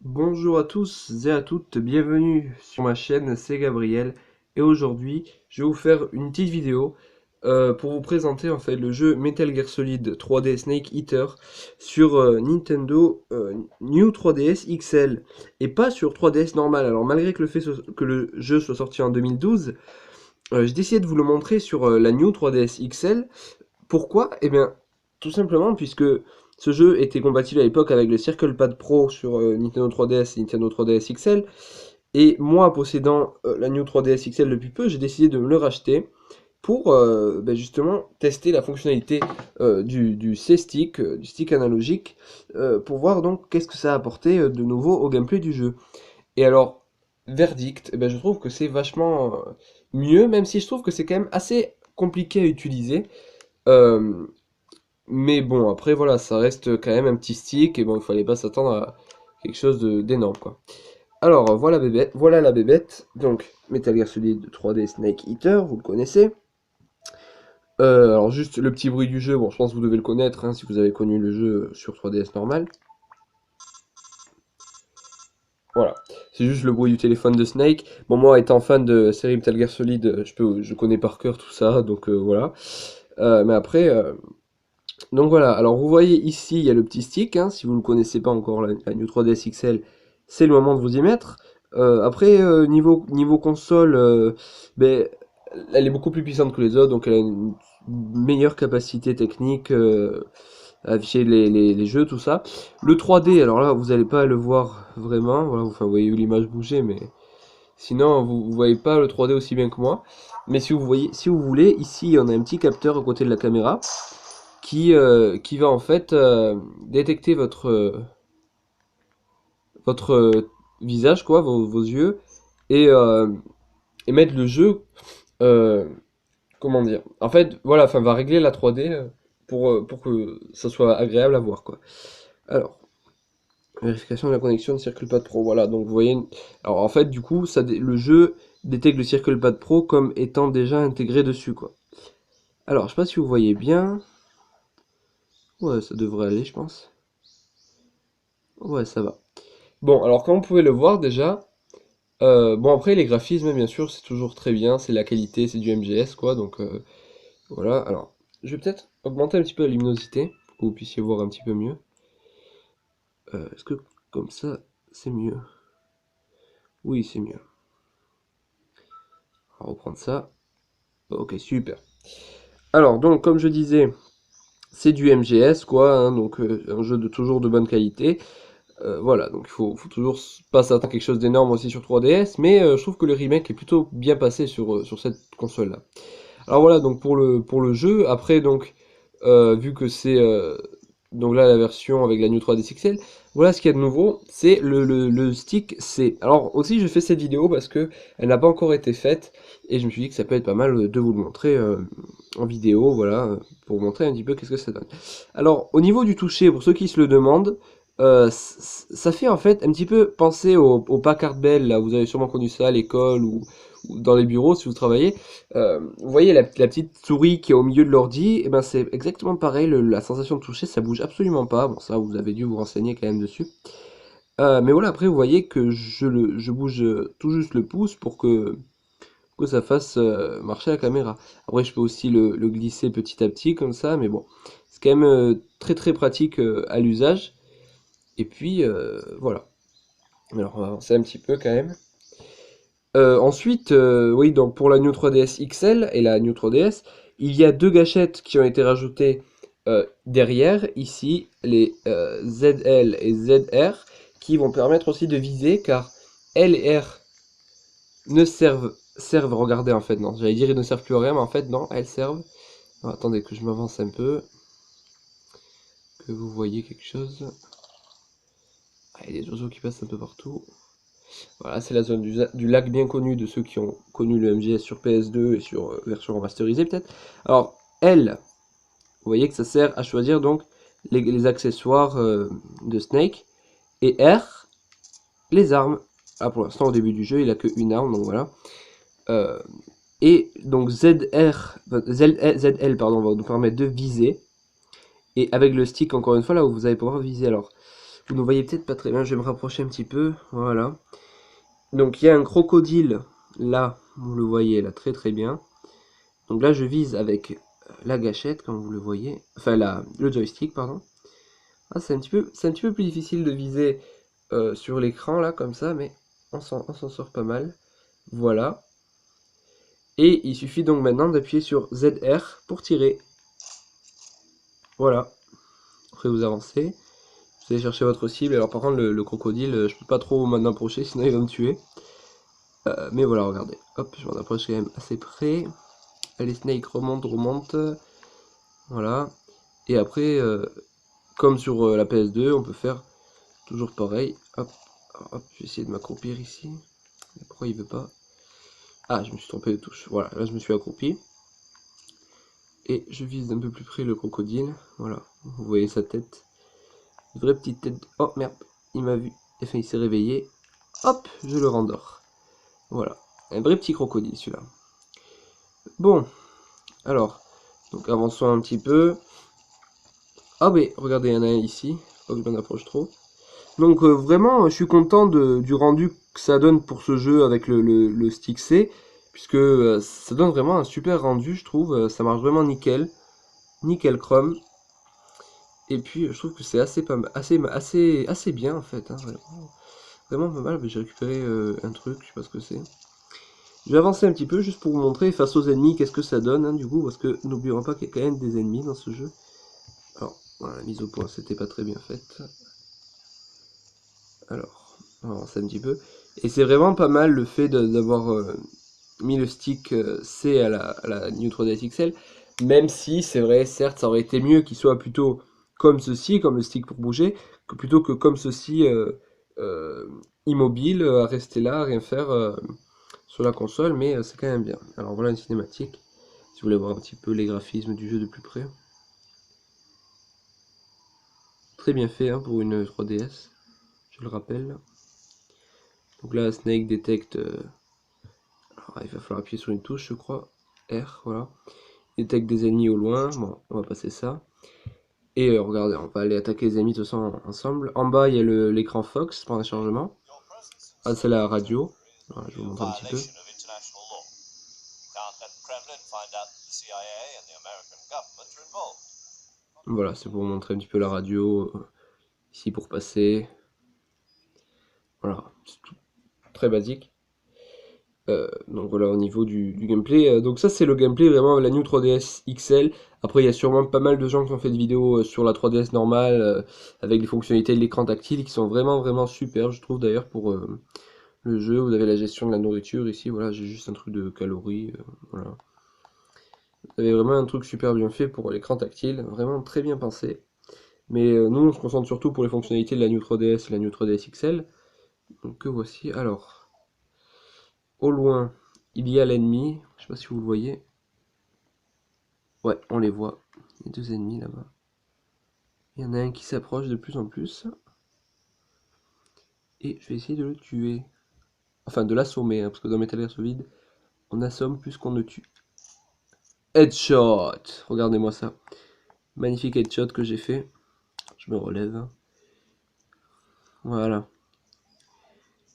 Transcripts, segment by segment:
Bonjour à tous et à toutes, bienvenue sur ma chaîne, c'est Gabriel et aujourd'hui je vais vous faire une petite vidéo pour vous présenter en fait le jeu Metal Gear Solid 3D Snake Eater sur Nintendo New 3DS XL et pas sur 3DS normal. Alors malgré que que le jeu soit sorti en 2012, j'ai décidé de vous le montrer sur la New 3DS XL. Pourquoi? Eh bien, tout simplement puisque ce jeu était compatible à l'époque avec le Circle Pad Pro sur Nintendo 3DS et Nintendo 3DS XL. Et moi, possédant la New 3DS XL depuis peu, j'ai décidé de me le racheter pour justement tester la fonctionnalité du C-Stick, du stick analogique, pour voir donc qu'est-ce que ça a apporté de nouveau au gameplay du jeu. Et alors, verdict, eh ben, je trouve que c'est vachement mieux, même si je trouve que c'est quand même assez compliqué à utiliser. Euh, mais bon, après, voilà, ça reste quand même un petit stick, et bon, il fallait pas s'attendre à quelque chose d'énorme, quoi. Alors, voilà la bébête, donc, Metal Gear Solid 3D Snake Eater, vous le connaissez. Alors, juste le petit bruit du jeu, bon, je pense que vous devez le connaître, hein, si vous avez connu le jeu sur 3DS normal. Voilà, c'est juste le bruit du téléphone de Snake. Bon, moi, étant fan de série Metal Gear Solid, je connais par cœur tout ça, donc voilà. Mais après, donc voilà, alors vous voyez ici, il y a le petit stick, hein, si vous ne connaissez pas encore la New 3DS XL, c'est le moment de vous y mettre. Après, niveau console, ben, elle est beaucoup plus puissante que les autres, donc elle a une meilleure capacité technique à afficher les jeux, tout ça. Le 3D, alors là, vous n'allez pas le voir vraiment, voilà, enfin, vous voyez l'image bouger, mais sinon, vous voyez pas le 3D aussi bien que moi. Mais si vous voulez, ici, on a un petit capteur à côté de la caméra qui va en fait détecter votre visage, quoi, vos yeux, et, euh, et mettre le jeu, euh, comment dire, en fait, voilà, enfin, va régler la 3D pour que ça soit agréable à voir, quoi. Alors, vérification de la connexion de CirclePad Pro, voilà, donc vous voyez, alors en fait, du coup, le jeu détecte le CirclePad Pro comme étant déjà intégré dessus, quoi. Alors, je sais pas si vous voyez bien, ouais, ça devrait aller, je pense. Ouais, ça va. Bon, alors comme vous pouvez le voir déjà, bon après les graphismes bien sûr c'est toujours très bien, c'est la qualité, c'est du MGS quoi, donc voilà. Alors je vais peut-être augmenter un petit peu la luminosité pour que vous puissiez voir un petit peu mieux. Est-ce que comme ça c'est mieux? Oui c'est mieux. On va reprendre ça. Ok super. Alors donc comme je disais, c'est du MGS quoi, hein, donc un jeu de toujours de bonne qualité. Voilà, donc faut toujours pas s'attendre à quelque chose d'énorme aussi sur 3DS, mais je trouve que le remake est plutôt bien passé sur cette console-là. Alors voilà, donc pour le jeu, après donc, vu que c'est donc là la version avec la New 3DS XL, voilà ce qu'il y a de nouveau, c'est le stick C. Alors aussi je fais cette vidéo parce que elle n'a pas encore été faite, et je me suis dit que ça peut être pas mal de vous le montrer en vidéo, voilà, pour vous montrer un petit peu qu'est-ce que ça donne. Alors au niveau du toucher, pour ceux qui se le demandent, ça fait en fait un petit peu penser au Packard Bell, là vous avez sûrement connu ça à l'école ou dans les bureaux si vous travaillez. Vous voyez la petite souris qui est au milieu de l'ordi, et ben c'est exactement pareil, la sensation de toucher, ça bouge absolument pas. Bon, ça, vous avez dû vous renseigner quand même dessus. Mais voilà, après, vous voyez que je bouge tout juste le pouce pour que ça fasse marcher la caméra. Après, je peux aussi le glisser petit à petit, comme ça, mais bon, c'est quand même très très pratique à l'usage. Et puis, voilà. Alors, on va avancer un petit peu quand même. Ensuite, oui, donc pour la New 3DS XL et la New 3DS, il y a deux gâchettes qui ont été rajoutées derrière, ici, les ZL et ZR, qui vont permettre aussi de viser, car L et R ne servent, regardez en fait, non, j'allais dire ils ne servent plus à rien, mais en fait non, elles servent. Alors, attendez que je m'avance un peu, que vous voyez quelque chose. Ah, il y a des oiseaux qui passent un peu partout. Voilà, c'est la zone du lac bien connu de ceux qui ont connu le MGS sur PS2 et sur version remasterisée peut-être. Alors, L, vous voyez que ça sert à choisir donc les accessoires de Snake. Et R, les armes. Ah, pour l'instant, au début du jeu, il a qu'une arme, donc voilà. Euh, et donc ZL pardon, va nous permettre de viser. Et avec le stick, encore une fois, là où vous allez pouvoir viser. Alors, Vous ne voyez peut-être pas très bien, je vais me rapprocher un petit peu. Voilà. Donc il y a un crocodile là, vous le voyez là très très bien. Donc là je vise avec la gâchette comme vous le voyez, enfin le joystick pardon. Ah, c'est un petit peu plus difficile de viser sur l'écran là comme ça, mais on s'en sort pas mal. Voilà. Et il suffit donc maintenant d'appuyer sur ZR pour tirer. Voilà. Après vous avancez, vous allez chercher votre cible. Alors par contre le crocodile, je peux pas trop m'en approcher sinon il va me tuer. Mais voilà, regardez. Hop, je m'en approche quand même assez près. Allez, Snake, remonte. Voilà. Et après, comme sur la PS2, on peut faire toujours pareil. Hop, hop, je vais essayer de m'accroupir ici. Pourquoi il veut pas? Ah, je me suis trompé de touche. Voilà, là je me suis accroupi. Et je vise d'un peu plus près le crocodile. Voilà, vous voyez sa tête. Une vraie petite tête. Oh merde, il m'a vu. Enfin, il s'est réveillé. Hop, je le rendors. Voilà, un vrai petit crocodile celui-là. Bon, alors, donc avançons un petit peu. Ah mais regardez, il y en a un ici. Faut que je m'en approche trop. Donc vraiment, je suis content du rendu que ça donne pour ce jeu avec le stick C. Puisque ça donne vraiment un super rendu, je trouve. Ça marche vraiment nickel. Nickel chrome. Et puis je trouve que c'est assez, pas mal, assez bien en fait. Hein, vraiment pas mal. J'ai récupéré un truc, je sais pas ce que c'est. Je vais avancer un petit peu juste pour vous montrer face aux ennemis qu'est-ce que ça donne hein, du coup. Parce que n'oublions pas qu'il y a quand même des ennemis dans ce jeu. Alors, voilà, la mise au point, c'était pas très bien faite. Alors, on va avancer un petit peu. Et c'est vraiment pas mal le fait d'avoir mis le stick C à la New 3DS XL. Même si, c'est vrai, certes, ça aurait été mieux qu'il soit plutôt comme ceci, comme le stick pour bouger, que plutôt que comme ceci, euh, immobile, à rester là, à rien faire sur la console. Mais c'est quand même bien. Alors voilà une cinématique. Si vous voulez voir un petit peu les graphismes du jeu de plus près. Très bien fait hein, pour une 3DS, je le rappelle. Donc là, Snake détecte. Alors, il va falloir appuyer sur une touche, je crois. R, voilà. Il détecte des ennemis au loin. Bon, on va passer ça. Et regardez, on va aller attaquer les ennemis de toute façon ensemble. En bas, il y a l'écran Fox pour un chargement. Ah, c'est la radio. Voilà, je vous montre un petit peu. Voilà, c'est pour vous montrer un petit peu la radio. Ici pour passer. Voilà, c'est tout très basique. Donc voilà au niveau du gameplay. Donc ça c'est le gameplay vraiment la New 3DS XL. Après il y a sûrement pas mal de gens qui ont fait des vidéos sur la 3DS normale avec les fonctionnalités de l'écran tactile qui sont vraiment super je trouve d'ailleurs pour le jeu. Vous avez la gestion de la nourriture ici, voilà j'ai juste un truc de calories. Voilà. Vous avez vraiment un truc super bien fait pour l'écran tactile, vraiment très bien pensé. Mais nous on se concentre surtout pour les fonctionnalités de la New 3DS et la New 3DS XL. Donc que voici alors. Au loin, il y a l'ennemi. Je sais pas si vous le voyez. Ouais, on les voit. Les deux ennemis là-bas. Il y en a un qui s'approche de plus en plus. Et je vais essayer de le tuer. Enfin, de l'assommer, hein, parce que dans Metal Gear Solid, on assomme plus qu'on ne tue. Headshot! Regardez-moi ça. Magnifique headshot que j'ai fait. Je me relève. Voilà.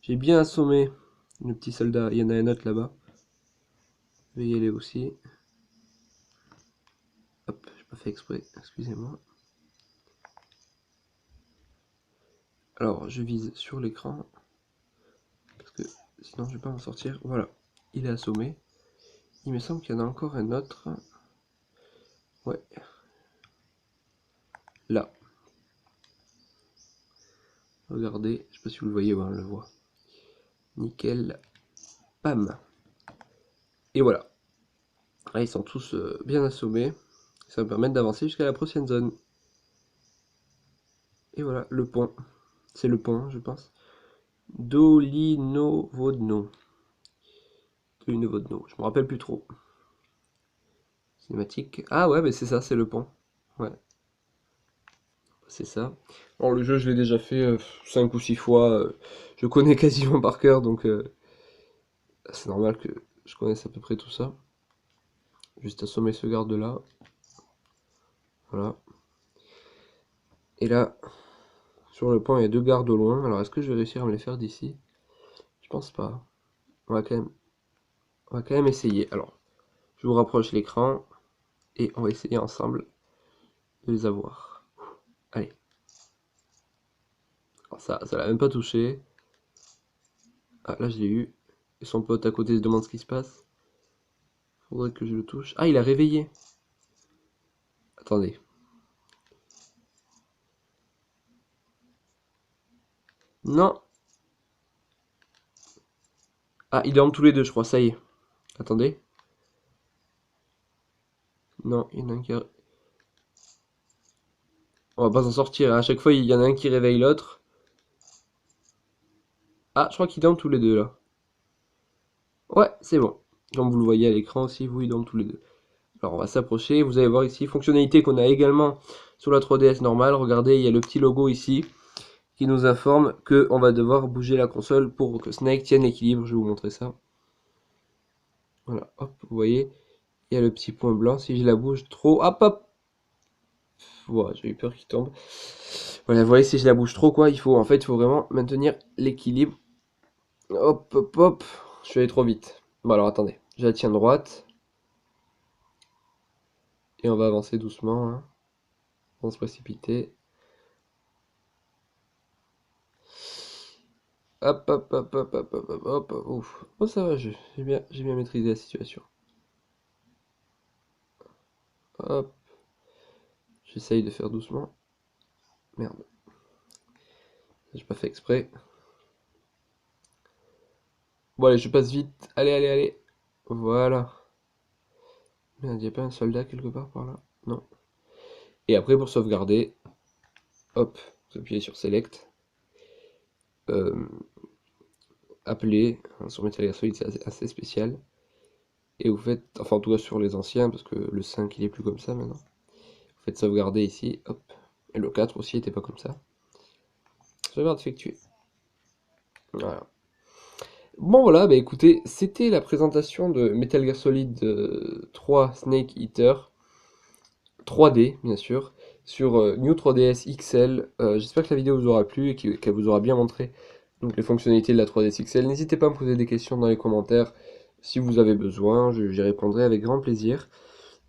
J'ai bien assommé le petit soldat. Il y en a un autre là-bas. Je vais y aller aussi. Hop, j'ai pas fait exprès. Excusez-moi. Alors, je vise sur l'écran. Parce que sinon, je vais pas m'en sortir. Voilà. Il est assommé. Il me semble qu'il y en a encore un autre. Ouais. Là. Regardez. Je sais pas si vous le voyez. Ouais, on le voit. Nickel. Pam. Et voilà. Là, ils sont tous bien assommés. Ça va me permettre d'avancer jusqu'à la prochaine zone. Et voilà, le pont. C'est le pont, je pense. Dolinovodno. Dolinovodno. Je me rappelle plus trop. Cinématique. Ah ouais, mais c'est ça, c'est le pont. Ouais, c'est ça. Alors le jeu, je l'ai déjà fait 5 ou 6 fois. Je connais quasiment par cœur, donc c'est normal que je connaisse à peu près tout ça. Juste assommer ce garde-là. Voilà. Et là, Sur le pont, il y a 2 gardes au loin. Alors, est-ce que je vais réussir à me les faire d'ici? Je pense pas. On va quand même essayer. Alors, je vous rapproche l'écran et on va essayer ensemble de les avoir. Allez. Alors ça l'a même pas touché. Ah, là, je l'ai eu. Et son pote à côté se demande ce qui se passe. Faudrait que je le touche. Ah, il a réveillé. Attendez. Non. Ah, ils dorment tous les deux, je crois. Ça y est. Attendez. Non, il y en a un qui On va pas s'en sortir. À chaque fois, il y en a un qui réveille l'autre. Ah, je crois qu'ils dorment tous les deux, là. Ouais, c'est bon. Comme vous le voyez à l'écran aussi, vous, ils dorment tous les deux. Alors, on va s'approcher. Vous allez voir ici, fonctionnalité qu'on a également sur la 3DS normale. Regardez, il y a le petit logo ici qui nous informe que on va devoir bouger la console pour que Snake tienne l'équilibre. Je vais vous montrer ça. Voilà, hop, vous voyez, il y a le petit point blanc. Si je la bouge trop, hop, hop. Voilà, j'ai eu peur qu'il tombe. Voilà, vous voyez, si je la bouge trop, quoi, il faut vraiment maintenir l'équilibre. Hop, hop, hop. Je suis allé trop vite. Bon, alors attendez, je la tiens droite. Et on va avancer doucement, hein, sans se précipiter. Hop, hop, hop, hop, hop, hop, hop, hop, ouf. Oh, ça va, j'ai bien maîtrisé la situation. Hop, j'essaye de faire doucement. Merde, j'ai pas fait exprès. Bon, allez, je passe vite. Allez, allez, allez. Voilà. Merde, y a pas un soldat quelque part par là? Non. Et après, pour sauvegarder, hop, vous appuyez sur Select. Euh, Appeler, hein, sur Metal Gear Solid, c'est assez spécial. Et vous faites, enfin en tout cas sur les anciens, parce que le 5 il est plus comme ça maintenant. Vous faites sauvegarder ici, hop. Et le 4 aussi était pas comme ça. Sauvegarde effectuée. Voilà. Bon voilà, bah écoutez, c'était la présentation de Metal Gear Solid 3 Snake Eater. 3D bien sûr, sur New 3DS XL. J'espère que la vidéo vous aura plu et qu'elle vous aura bien montré donc les fonctionnalités de la 3DS XL. N'hésitez pas à me poser des questions dans les commentaires si vous avez besoin, j'y répondrai avec grand plaisir.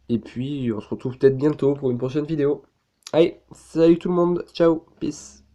Et puis on se retrouve peut-être bientôt pour une prochaine vidéo. Allez, salut tout le monde, ciao, peace.